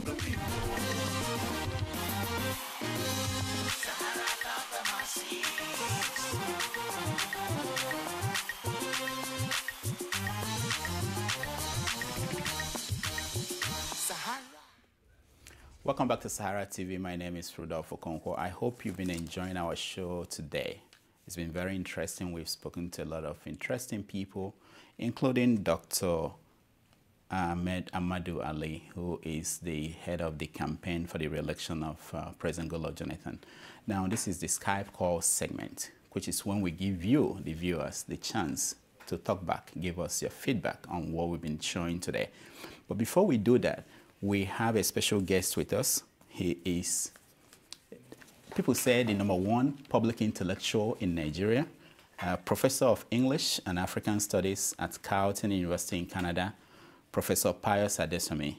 the people. Sahara cover my seas. Sahara. Welcome back to SaharaTV. My name is Rudolf Okonkwo. I hope you've been enjoying our show today. It's been very interesting. We've spoken to a lot of interesting people, including Dr. Ahmed Amadou Ali, who is the head of the campaign for the re-election of President Goodluck Jonathan. Now, this is the Skype call segment, which is when we give you, the viewers, the chance to talk back, give us your feedback on what we've been showing today. But before we do that, we have a special guest with us. He is, people say, the #1 public intellectual in Nigeria, professor of English and African Studies at Carleton University in Canada, Professor Pius Adesanmi.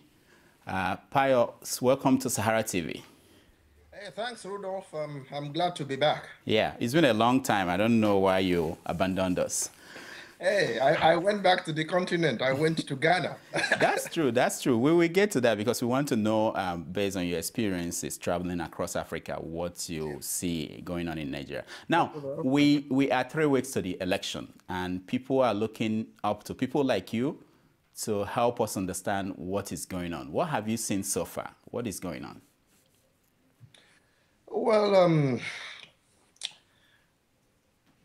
Pius, welcome to SaharaTV. Hey, thanks, Rudolf. I'm glad to be back. Yeah, it's been a long time. I don't know why you abandoned us. Hey, I went back to the continent. I went to Ghana. That's true. That's true. We will get to that because we want to know, based on your experiences traveling across Africa, what you see going on in Nigeria. Now, we are 3 weeks to the election, and people are looking up to people like you to help us understand what is going on. What have you seen so far? What is going on? Well,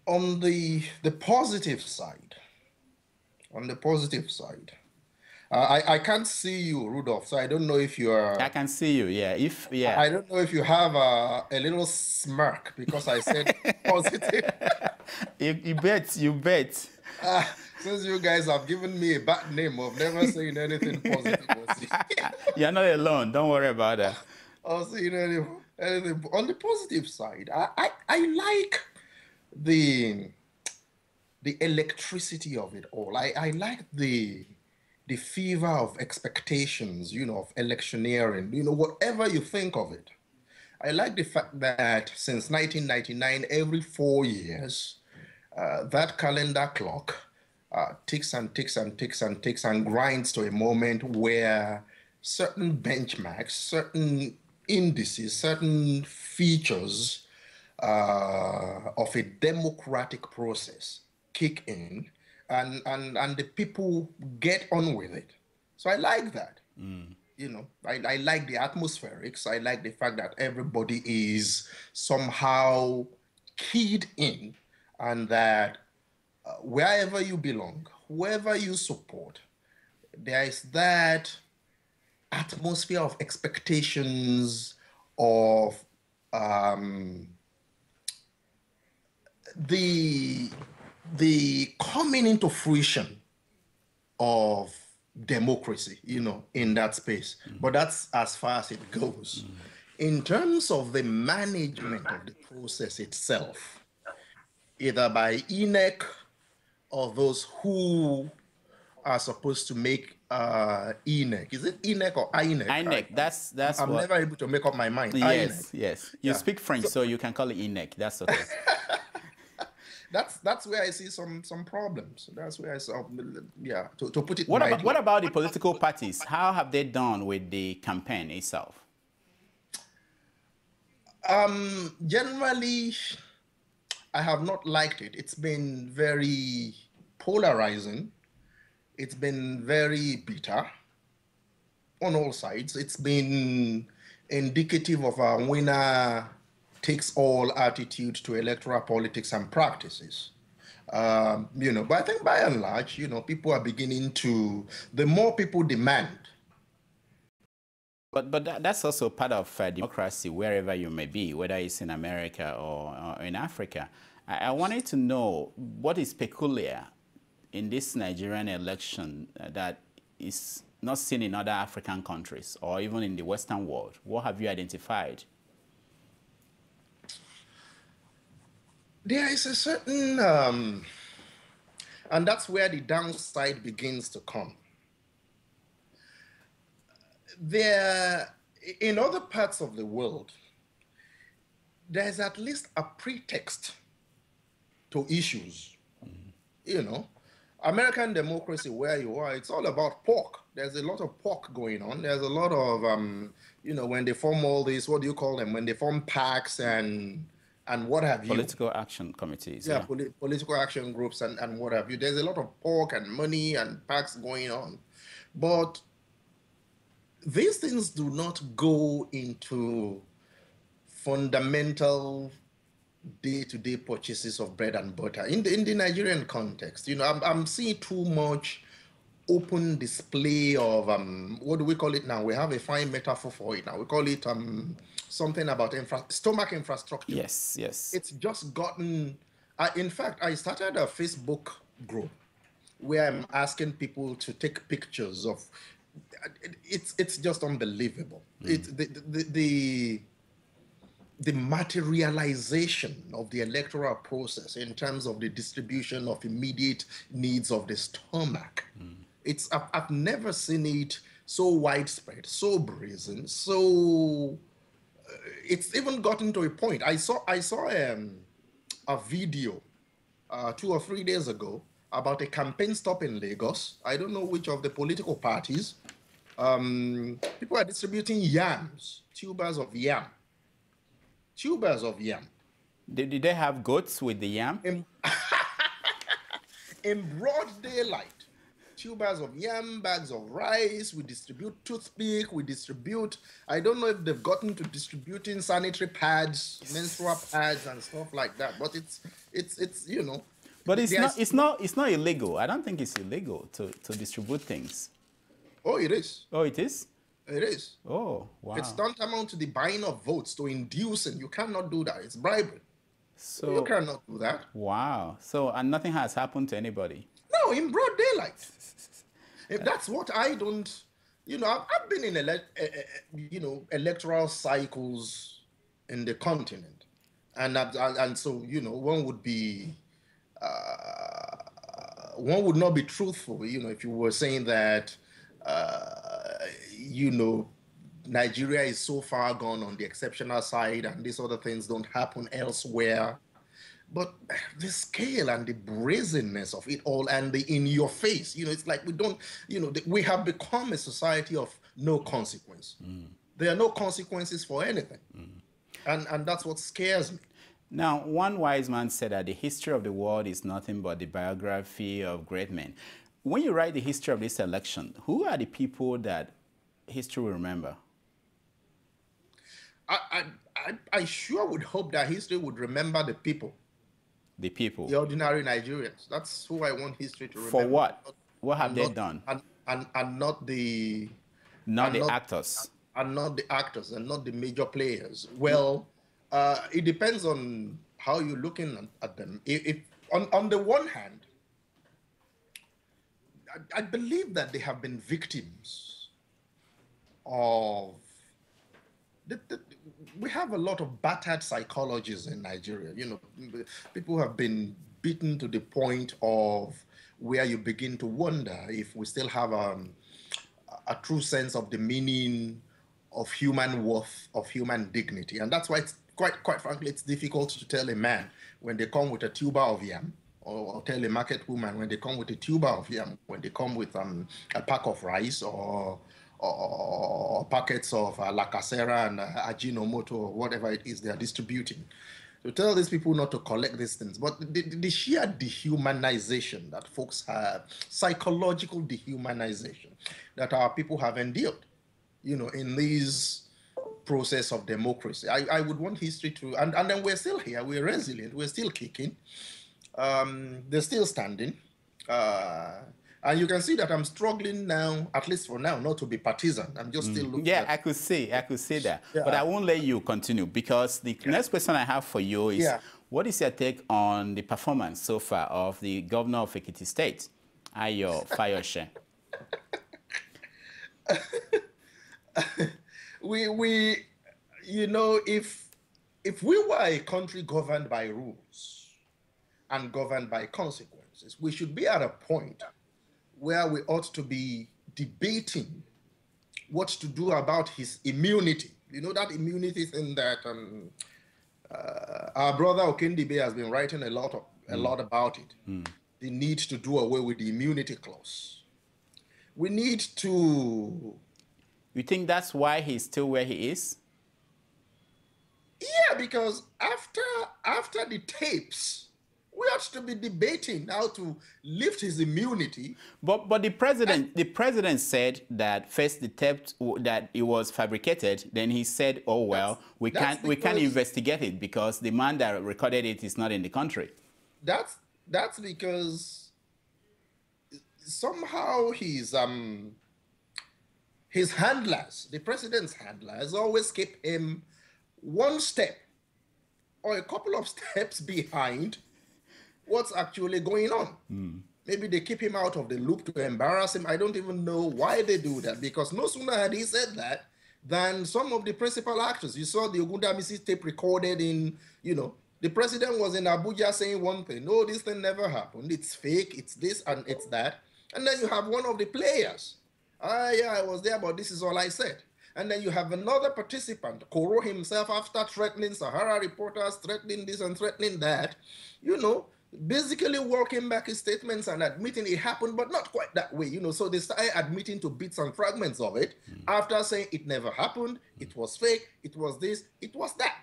on the positive side, I can't see you, Rudolf, so I don't know if you are... I can see you, yeah. I don't know if you have a little smirk because I said positive. You bet. Since you guys have given me a bad name of never saying anything positive. You're not alone. Don't worry about that. I'll see anything. On the positive side, I like the electricity of it all. I like the fever of expectations, of electioneering, whatever you think of it. I like the fact that since 1999, every 4 years, that calendar clock ticks and ticks and ticks and ticks and grinds to a moment where certain benchmarks, certain indices, certain features of a democratic process kick in, and the people get on with it. So I like that. I like the atmospherics. I like the fact that everybody is somehow keyed in, and that wherever you belong, whoever you support, there is that atmosphere of expectations of the coming into fruition of democracy, in that space. But that's as far as it goes. In terms of the management of the process itself, either by INEC or those who are supposed to make INEC. Is it INEC or INEC? INEC, that's I'm what... never able to make up my mind. Yes, INEC. yes. You speak French, so you can call it INEC. That's okay. That's where I see some problems. That's where I saw, to put it. What about the political parties? How have they done with the campaign itself? Generally, I have not liked it. It's been very polarizing. It's been very bitter on all sides. It's been indicative of a winner takes all attitude to electoral politics and practices. But I think by and large, people are beginning to, the more people demand. But that's also part of democracy, wherever you may be, whether it's in America or in Africa. I wanted to know what is peculiar in this Nigerian election that is not seen in other African countries or even in the Western world. What have you identified? There is a certain, and that's where the downside begins to come. In other parts of the world, there's at least a pretext to issues. American democracy, where you are, it's all about pork. There's a lot of pork going on. There's a lot of, when they form all these, what do you call them? When they form PACs and what have you. Political action committees. Yeah, political action groups and what have you. There's a lot of pork and money and PACs going on. But these things do not go into fundamental day-to-day purchases of bread and butter. In the Nigerian context, I'm seeing too much open display of, what do we call it now? We have a fine metaphor for it now. We call it something about stomach infrastructure. Yes, yes. It's just gotten, in fact, I started a Facebook group where I'm asking people to take pictures of, it's just unbelievable. It's the materialization of the electoral process in terms of the distribution of immediate needs of the stomach. I've never seen it so widespread, so brazen, so it's even gotten to a point. I saw a video 2 or 3 days ago about a campaign stop in Lagos. I don't know which of the political parties. People are distributing yams, tubers of yam. Tubers of yam. Did they have goats with the yam? In broad daylight, tubers of yam, bags of rice, we distribute toothpick, we distribute, I don't know if they've gotten to distributing sanitary pads, menstrual pads and stuff like that, but it's But it's not illegal. I don't think it's illegal to distribute things. Oh, it is. Oh, it is? It is. Oh, wow. It's tantamount to the buying of votes, to inducing. You cannot do that. It's bribery. So you cannot do that. Wow. So, and nothing has happened to anybody? No, in broad daylight. If that's what I don't, I've been in electoral cycles in the continent. And so, one would not be truthful, if you were saying that, Nigeria is so far gone on the exceptional side and these other things don't happen elsewhere. But the scale and the brazenness of it all and the in your face, it's like we don't, we have become a society of no consequence. There are no consequences for anything. And that's what scares me. Now, one wise man said that the history of the world is nothing but the biography of great men. When you write the history of this election, who are the people that history will remember? I sure would hope that history would remember the people. The people. The ordinary Nigerians. That's who I want history to remember. For what? What have they done? And not the... Not the actors. And not the actors and not the major players. Well, it depends on how you're looking at them. If on the one hand, I believe that they have been victims of... we have a lot of battered psychologies in Nigeria. People have been beaten to the point of where you begin to wonder if we still have a true sense of the meaning of human worth, of human dignity. And that's why it's quite frankly, it's difficult to tell a man when they come with a tuber of yam, or tell a market woman when they come with a tuber of yam, when they come with a pack of rice or packets of La Casera and Ajinomoto or whatever it is they are distributing. To tell these people not to collect these things. But the sheer dehumanization that folks have, psychological dehumanization that our people have endured, in this process of democracy. I would want history to, and then we're still here, we're resilient, we're still kicking, they're still standing. And you can see that I'm struggling now, at least for now, not to be partisan. I'm just still looking at... I could see that. Yeah. But I won't let you continue because the next question I have for you is, what is your take on the performance so far of the governor of Ekiti State, Ayo Fayose? If we were a country governed by rules and governed by consequences, we should be at a point where we ought to be debating what to do about his immunity. That immunity thing that our brother Okendibe has been writing a lot about it. the need to do away with the immunity clause. We need to... You think that's why he's still where he is? Yeah, because after the tapes, we ought to be debating how to lift his immunity. But the president said that first the tape that it was fabricated. Then he said, "Oh well, we can't investigate it because the man that recorded it is not in the country." That's because somehow his handlers, the president's handlers, always keep him one step or a couple of steps behind what's actually going on. Maybe they keep him out of the loop to embarrass him. I don't even know why they do that, because no sooner had he said that than some of the principal actors. You saw the Ogundamisi tape recorded in, the president was in Abuja saying one thing. No, this thing never happened. It's fake. It's this and it's that. And then you have one of the players. Yeah, I was there, but this is all I said. And then you have another participant, Koro himself, after threatening Sahara reporters, threatening this and threatening that, basically walking back his statements and admitting it happened, but not quite that way, So they started admitting to bits and fragments of it after saying it never happened, it was fake, it was this, it was that.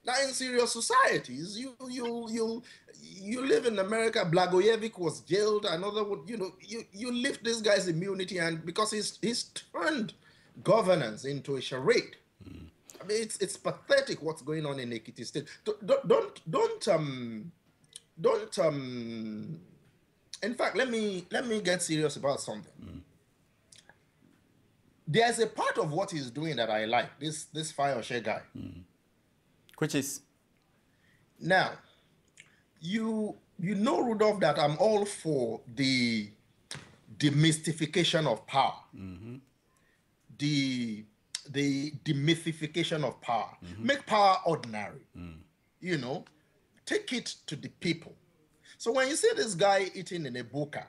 Now, in serious societies, you live in America. Blagojevic was jailed. Another would, you lift this guy's immunity, and because he's turned governance into a charade. I mean, it's pathetic what's going on in Ekiti State. Don't. In fact, let me get serious about something. There's a part of what he's doing that I like. This Fayose guy. Which is? Now, you know, Rudolf, that I'm all for the demystification of power. The demythification of power. Make power ordinary. Take it to the people. So when you see this guy eating in a buka,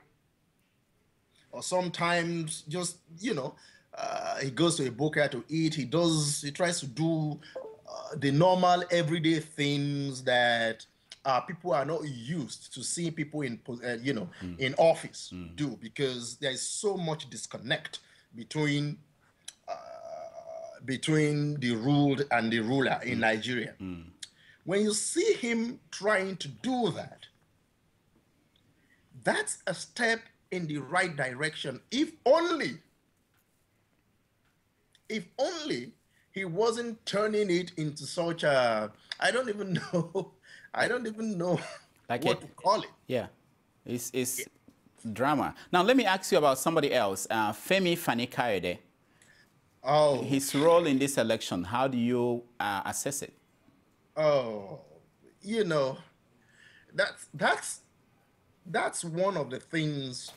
or sometimes just, he goes to a buka to eat, he tries to do the normal everyday things that people are not used to seeing people in, in office do, because there is so much disconnect between the ruled and the ruler in Nigeria. When you see him trying to do that, that's a step in the right direction. If only he wasn't turning it into such a, I don't even know like what to call it. Yeah, it's drama. Now let me ask you about somebody else, Femi Fani-Kayode. Oh, his role in this election, how do you assess it? Oh, that's one of the things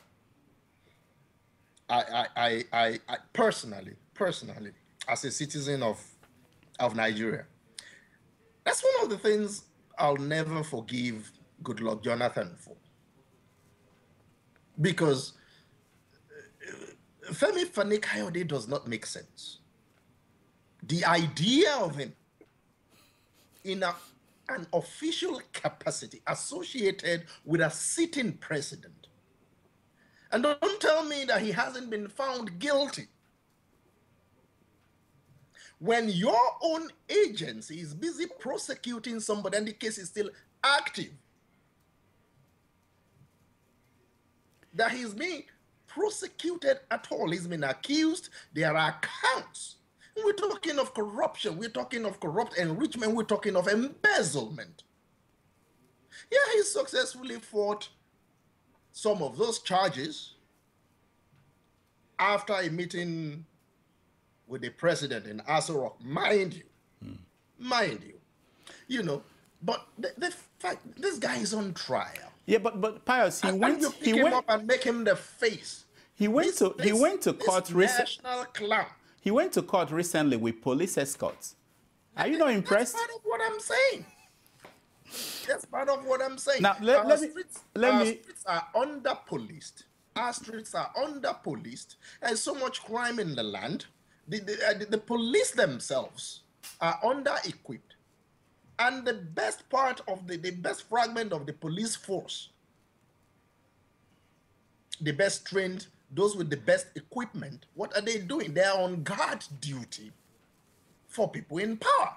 I personally, as a citizen of Nigeria, that's one of the things I'll never forgive Goodluck Jonathan for. Because Femi Fani-Kayode does not make sense. The idea of him in an official capacity associated with a sitting president. And don't tell me that he hasn't been found guilty. When your own agency is busy prosecuting somebody and the case is still active, that he's being prosecuted at all, he's been accused, there are counts. We're talking of corruption, we're talking of corrupt enrichment, we're talking of embezzlement. Yeah, he successfully fought some of those charges after a meeting with the president in Aso Rock, mind you. But the fact, this guy is on trial. Yeah, but Pius, he went up and make him the face. He went to court recently. National clown. He went to court recently with police escorts. Are you not impressed? That's part of what I'm saying. That's part of what I'm saying. Now, our streets are under-policed. Our streets are under-policed. There's so much crime in the land. The police themselves are under-equipped. And the best part of the best fragment of the police force the best trained, those with the best equipment, what are they doing? They are on guard duty for people in power.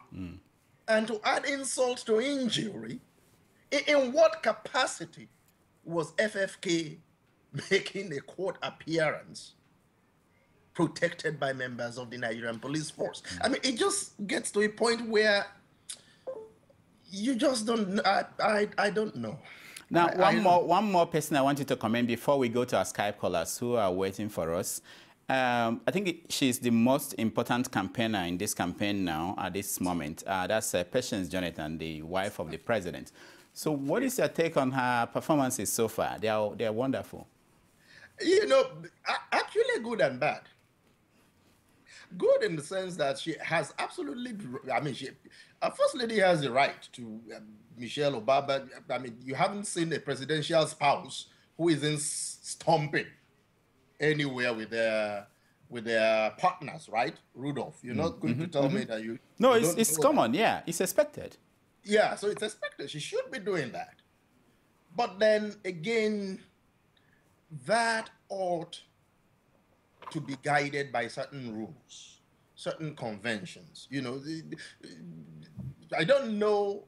And to add insult to injury, in what capacity was FFK making a court appearance protected by members of the Nigerian police force? I mean, it just gets to a point where you just don't, I don't know. Now, one more person I wanted to comment before we go to our Skype callers who are waiting for us. I think she's the most important campaigner in this campaign now at this moment. That's Patience Jonathan, the wife of the president. So what is your take on her performances so far? They are wonderful. You know, actually good and bad. Good in the sense that she has absolutely, I mean, First Lady has the right to Michelle Obama. I mean, you haven't seen a presidential spouse who isn't stomping anywhere with their partners, right? Rudolf, you're not going to tell me that you... No, you it's common, yeah. It's expected. Yeah, so it's expected. She should be doing that. But then again, that ought to be guided by certain rules, certain conventions. You know, I don't know,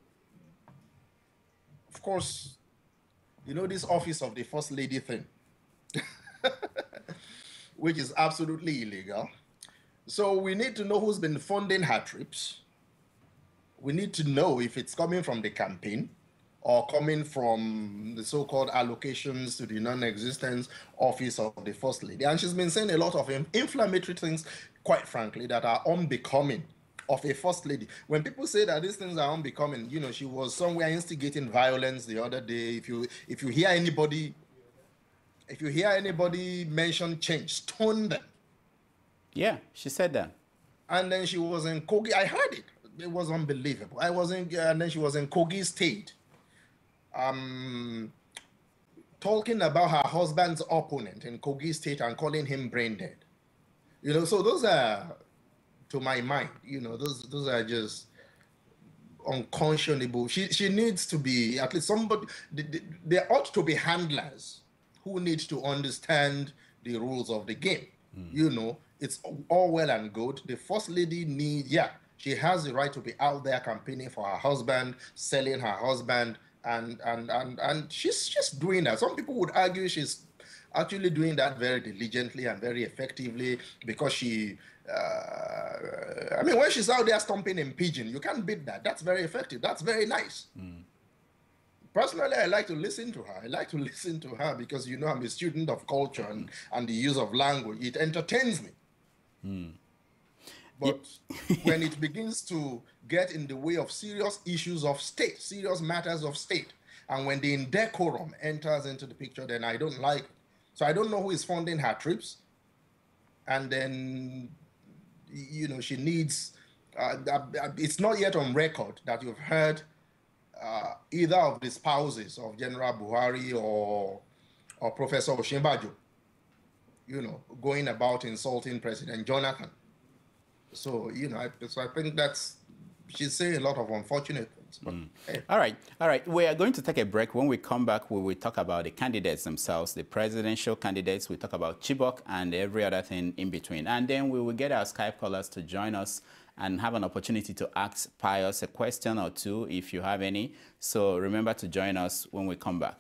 of course, you know, this office of the First Lady thing, which is absolutely illegal. So we need to know who's been funding her trips. We need to know if it's coming from the campaign or coming from the so-called allocations to the non-existent office of the First Lady. And she's been saying a lot of inflammatory things, quite frankly, that are unbecoming of a First Lady. When people say that these things are unbecoming, you know, she was somewhere instigating violence the other day. If you hear anybody mention change, stone them. Yeah, she said that. And then she was in Kogi. I heard it. It was unbelievable. And then she was in Kogi State, talking about her husband's opponent in Kogi State and calling him brain dead. You know, so those are, to my mind, you know, those are just unconscionable. She needs to be, at least somebody, there ought to be handlers who need to understand the rules of the game. You know, it's all well and good. The First Lady she has the right to be out there campaigning for her husband, selling her husband, and she's just doing that. Some people would argue she's actually doing that very diligently and very effectively because she, I mean, when she's out there stomping and pigeon, you can't beat that. That's very effective. That's very nice. Personally, I like to listen to her. I like to listen to her because, you know, I'm a student of culture and the use of language. It entertains me. But when it begins to get in the way of serious issues of state, serious matters of state, and when the indecorum enters into the picture, then I don't like it. So I don't know who is funding her trips. And then, you know, she needs, it's not yet on record that you've heard either of the spouses of General Buhari or Professor Oshimbajo, you know, going about insulting President Jonathan. So, you know, I think she's saying a lot of unfortunate things. But, hey. All right. We are going to take a break. When we come back, we will talk about the candidates themselves, the presidential candidates. We talk about Chibok and every other thing in between. And then we will get our Skype callers to join us and have an opportunity to ask Pius a question or two if you have any. So remember to join us when we come back.